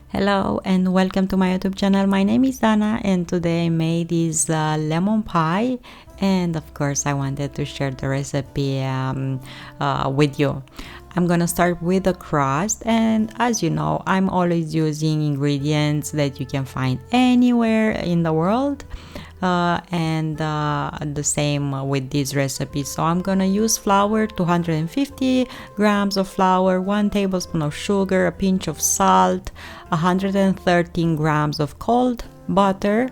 Hello and welcome to my YouTube channel. My name is Dana and today I made this lemon pie, and of course I wanted to share the recipe with you. I'm gonna start with the crust, and as you know I'm always using ingredients that you can find anywhere in the world. And the same with this recipe. So I'm gonna use flour, 250 grams of flour, 1 tablespoon of sugar, a pinch of salt, 113 grams of cold butter,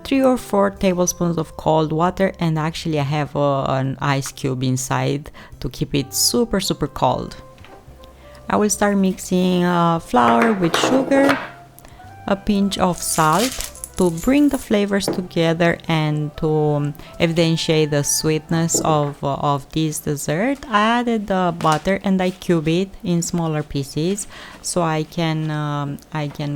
3 or 4 tablespoons of cold water, and actually I have an ice cube inside to keep it super cold. I will start mixing flour with sugar, a pinch of salt, to bring the flavors together and to evidentiate the sweetness of this dessert. I added the butter and I cube it in smaller pieces so I can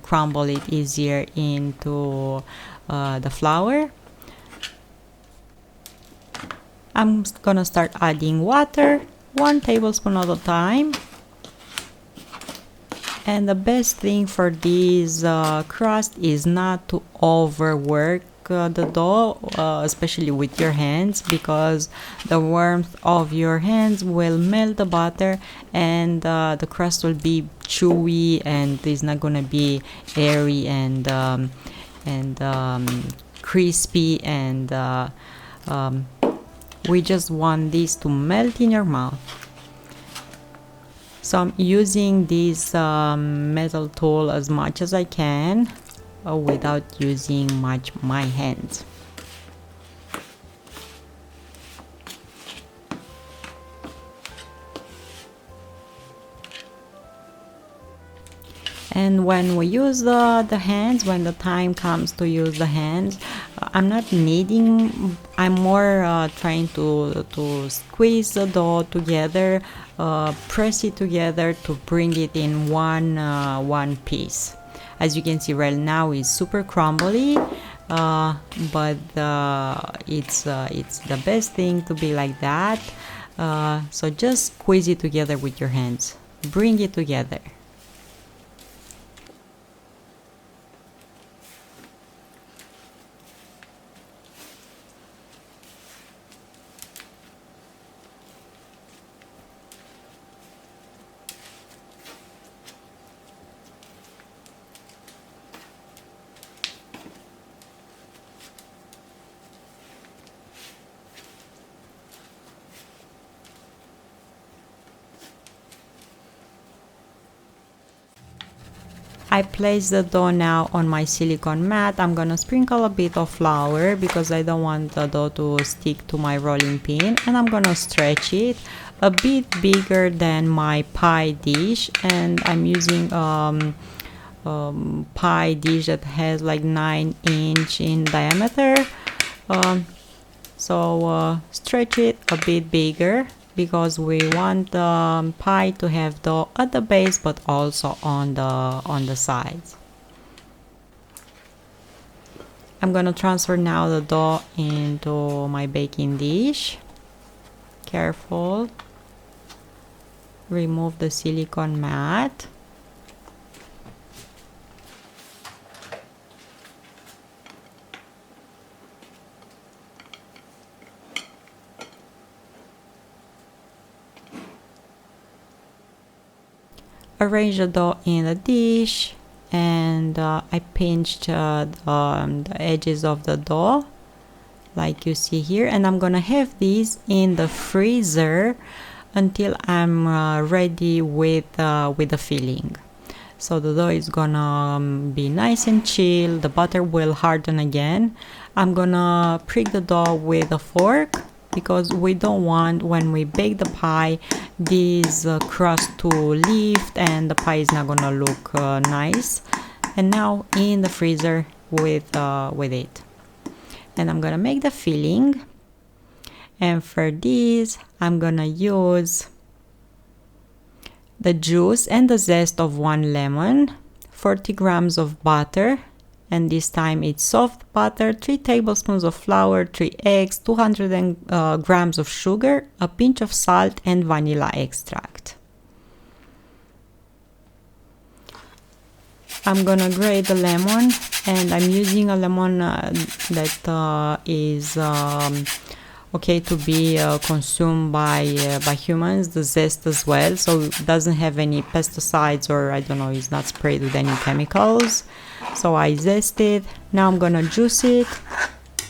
crumble it easier into the flour. I'm gonna start adding water, 1 tablespoon at a time. And the best thing for this crust is not to overwork the dough, especially with your hands, because the warmth of your hands will melt the butter and the crust will be chewy and it's not gonna be airy and crispy, and we just want this to melt in your mouth. So I'm using this metal tool as much as I can without using much my hands. And when we use the hands, when the time comes to use the hands, I'm not kneading, I'm more trying to squeeze the dough together, press it together to bring it in one piece. As you can see right now it's super crumbly, but it's the best thing to be like that. So just squeeze it together with your hands, bring it together. I place the dough now on my silicone mat. I'm gonna sprinkle a bit of flour because I don't want the dough to stick to my rolling pin, and I'm gonna stretch it a bit bigger than my pie dish, and I'm using pie dish that has like 9-inch in diameter. So stretch it a bit bigger because we want the pie to have dough at the base but also on the sides. I'm gonna transfer now the dough into my baking dish. Careful. Remove the silicone mat. Arrange the dough in the dish, and I pinched the edges of the dough like you see here, and I'm gonna have these in the freezer until I'm ready with the filling. So the dough is gonna be nice and chill, the butter will harden again. I'm gonna prick the dough with a fork because we don't want, when we bake the pie, this crust to lift and the pie is not gonna look nice. And now in the freezer with it, and I'm gonna make the filling. And for this I'm gonna use the juice and the zest of 1 lemon, 40 grams of butter, and this time it's soft butter, 3 tablespoons of flour, 3 eggs, 200 grams of sugar, a pinch of salt, and vanilla extract. I'm gonna grate the lemon, and I'm using a lemon that is okay to be consumed by humans, the zest as well, so it doesn't have any pesticides, or I don't know, it's not sprayed with any chemicals. So I zest it. Now I'm gonna juice it.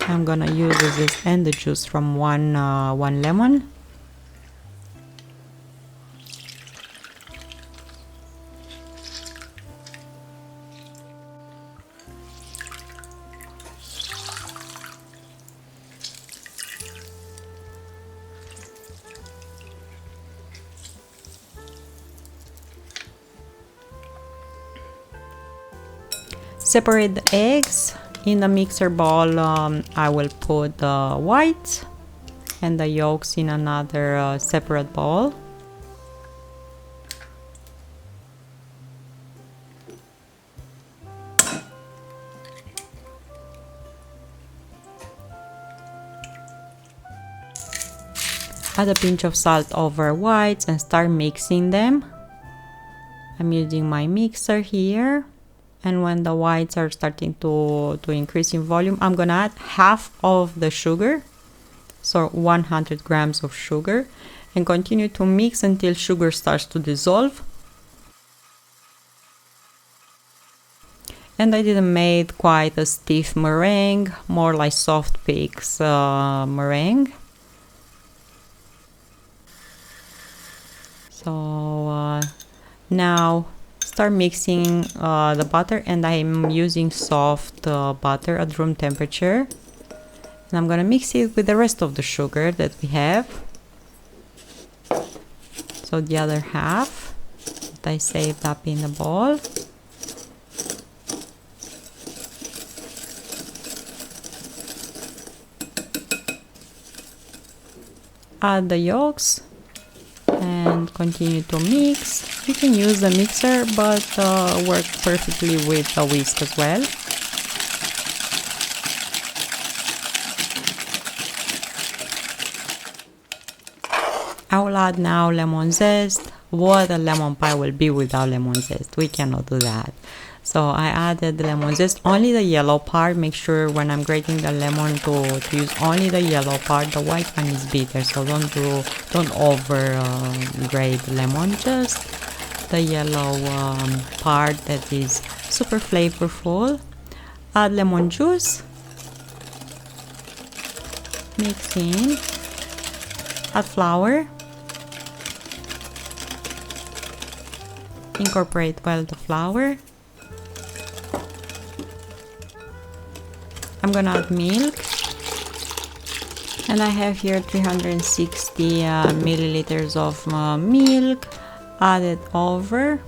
I'm gonna use the zest and the juice from one lemon. Separate the eggs. In the mixer bowl, I will put the whites and the yolks in another separate bowl. Add a pinch of salt over whites and start mixing them. I'm using my mixer here. And when the whites are starting to increase in volume, I'm gonna add half of the sugar, so 100 grams of sugar, and continue to mix until sugar starts to dissolve. And I didn't make quite a stiff meringue, more like soft peaks meringue. So now start mixing the butter, and I'm using soft butter at room temperature, and I'm gonna mix it with the rest of the sugar that we have. So the other half that I saved up in the bowl. Add the yolks and continue to mix. You can use the mixer, but work perfectly with a whisk as well. I will add now lemon zest. What a lemon pie will be without lemon zest? We cannot do that. So I added the lemon zest, only the yellow part. Make sure when I'm grating the lemon to use only the yellow part. The white one is bitter, so don't over grate lemon. Just the yellow part that is super flavorful. Add lemon juice. Mix in. Add flour. Incorporate well the flour. I'm gonna add milk, and I have here 360 milliliters of milk. Add it over,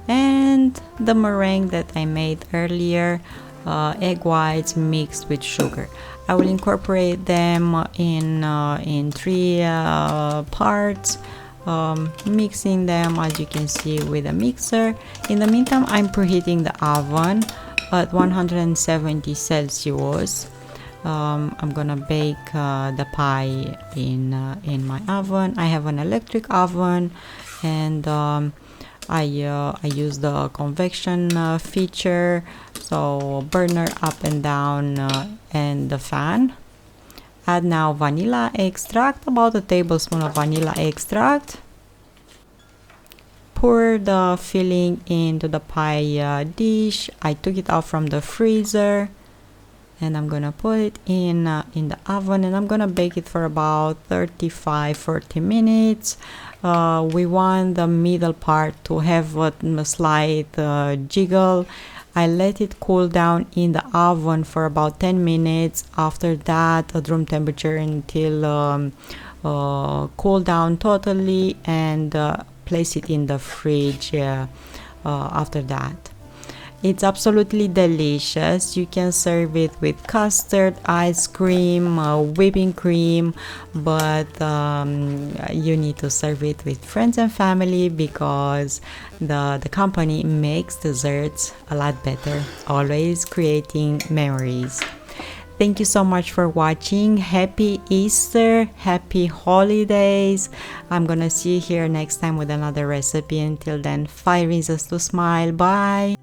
and the meringue that I made earlier, egg whites mixed with sugar. I will incorporate them in three parts, mixing them as you can see with a mixer. In the meantime, I'm preheating the oven at 170 Celsius. I'm gonna bake the pie in my oven. I have an electric oven, and I use the convection feature, so burner up and down, and the fan. Add now vanilla extract, about a tablespoon of vanilla extract. Pour the filling into the pie dish. I took it out from the freezer, and I'm gonna put it in the oven, and I'm gonna bake it for about 35-40 minutes. We want the middle part to have a slight jiggle. I let it cool down in the oven for about 10 minutes. After that, at room temperature until cool down totally, and place it in the fridge after that. It's absolutely delicious. You can serve it with custard, ice cream, whipping cream, but you need to serve it with friends and family, because the company makes desserts a lot better, always creating memories. Thank you so much for watching. Happy Easter, happy holidays. I'm gonna see you here next time with another recipe. Until then, 5 reasons to smile. Bye.